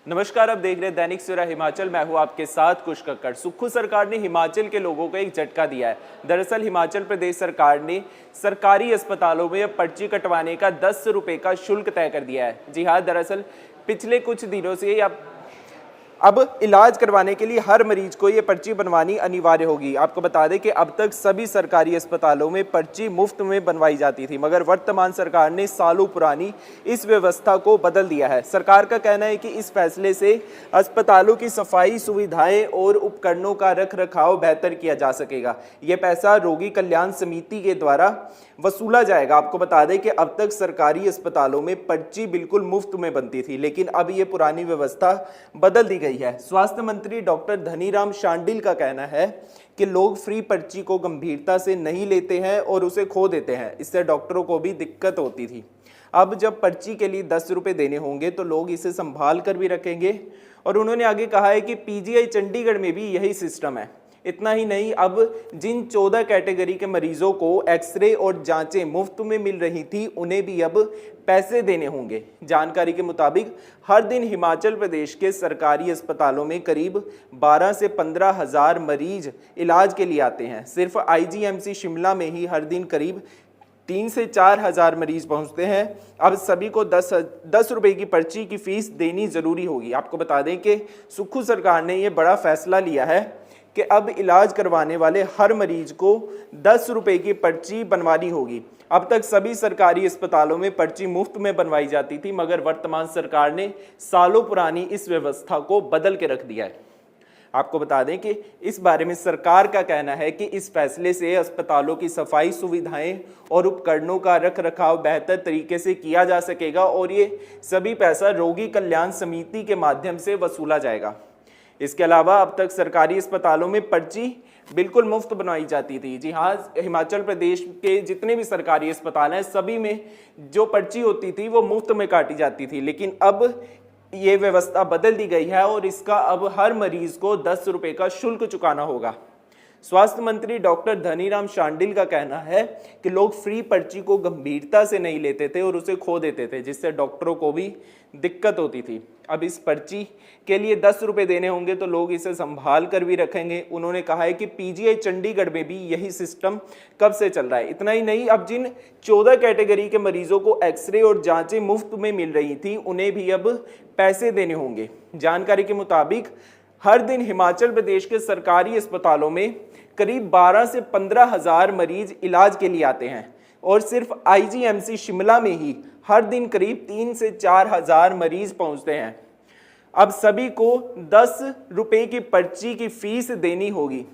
नमस्कार, आप देख रहे हैं दैनिक सवेरा हिमाचल। मैं हूं आपके साथ कुश कक्कड़। सुक्खू सरकार ने हिमाचल के लोगों को एक झटका दिया है। दरअसल हिमाचल प्रदेश सरकार ने सरकारी अस्पतालों में पर्ची कटवाने का 10 रुपए का शुल्क तय कर दिया है। जी हाँ, दरअसल पिछले कुछ दिनों से अब इलाज करवाने के लिए हर मरीज को ये पर्ची बनवानी अनिवार्य होगी। आपको बता दें कि अब तक सभी सरकारी अस्पतालों में पर्ची मुफ्त में बनवाई जाती थी, मगर वर्तमान सरकार ने सालों पुरानी इस व्यवस्था को बदल दिया है। सरकार का कहना है कि इस फैसले से अस्पतालों की सफाई सुविधाएं और उपकरणों का रख रखाव बेहतर किया जा सकेगा। ये पैसा रोगी कल्याण समिति के द्वारा वसूला जाएगा। आपको बता दें कि अब तक सरकारी अस्पतालों में पर्ची बिल्कुल मुफ्त में बनती थी, लेकिन अब ये पुरानी व्यवस्था बदल दी गई है। स्वास्थ्य मंत्री डॉक्टर धनीराम शांडिल का कहना है कि लोग फ्री पर्ची को गंभीरता से नहीं लेते हैं और उसे खो देते हैं। इससे डॉक्टरों को भी दिक्कत होती थी। अब जब पर्ची के लिए 10 रुपए देने होंगे तो लोग इसे संभाल कर भी रखेंगे। और उन्होंने आगे कहा है कि पीजीआई चंडीगढ़ में भी यही सिस्टम है। इतना ही नहीं, अब जिन 14 कैटेगरी के मरीजों को एक्सरे और जांचें मुफ्त में मिल रही थी, उन्हें भी अब पैसे देने होंगे। जानकारी के मुताबिक हर दिन हिमाचल प्रदेश के सरकारी अस्पतालों में करीब 12 से 15 हज़ार मरीज इलाज के लिए आते हैं। सिर्फ आईजीएमसी शिमला में ही हर दिन करीब 3 से 4 हज़ार मरीज पहुंचते हैं। अब सभी को 10 रुपए की पर्ची की फीस देनी जरूरी होगी। आपको बता दें कि सुक्खू सरकार ने यह बड़ा फैसला लिया है कि अब इलाज करवाने वाले हर मरीज को 10 रुपए की पर्ची बनवानी होगी। अब तक सभी सरकारी अस्पतालों में पर्ची मुफ्त में बनवाई जाती थी, मगर वर्तमान सरकार ने सालों पुरानी इस व्यवस्था को बदल के रख दिया है। आपको बता दें कि इस बारे में सरकार का कहना है कि इस फैसले से अस्पतालों की सफाई सुविधाएं और उपकरणों का रख रखाव बेहतर तरीके से किया जा सकेगा और ये सभी पैसा रोगी कल्याण समिति के माध्यम से वसूला जाएगा। इसके अलावा अब तक सरकारी अस्पतालों में पर्ची बिल्कुल मुफ्त बनवाई जाती थी। जी हाँ, हिमाचल प्रदेश के जितने भी सरकारी अस्पताल हैं, सभी में जो पर्ची होती थी वो मुफ्त में काटी जाती थी, लेकिन अब ये व्यवस्था बदल दी गई है और इसका अब हर मरीज को 10 रुपए का शुल्क चुकाना होगा। स्वास्थ्य मंत्री डॉक्टर धनीराम शांडिल का कहना है कि लोग फ्री पर्ची को गंभीरता से नहीं लेते थे और उसे खो देते थे, जिससे डॉक्टरों को भी दिक्कत होती थी। अब इस पर्ची के लिए 10 रुपए देने होंगे तो लोग इसे संभाल कर भी रखेंगे। उन्होंने कहा है कि पीजीआई चंडीगढ़ में भी यही सिस्टम कब से चल रहा है। इतना ही नहीं, अब जिन 14 कैटेगरी के मरीजों को एक्सरे और जांचें मुफ्त में मिल रही थी, उन्हें भी अब पैसे देने होंगे। जानकारी के मुताबिक हर दिन हिमाचल प्रदेश के सरकारी अस्पतालों में करीब 12 से 15 हज़ार मरीज इलाज के लिए आते हैं और सिर्फ आईजीएमसी शिमला में ही हर दिन करीब 3 से 4 हज़ार मरीज पहुंचते हैं। अब सभी को 10 रुपए की पर्ची की फीस देनी होगी।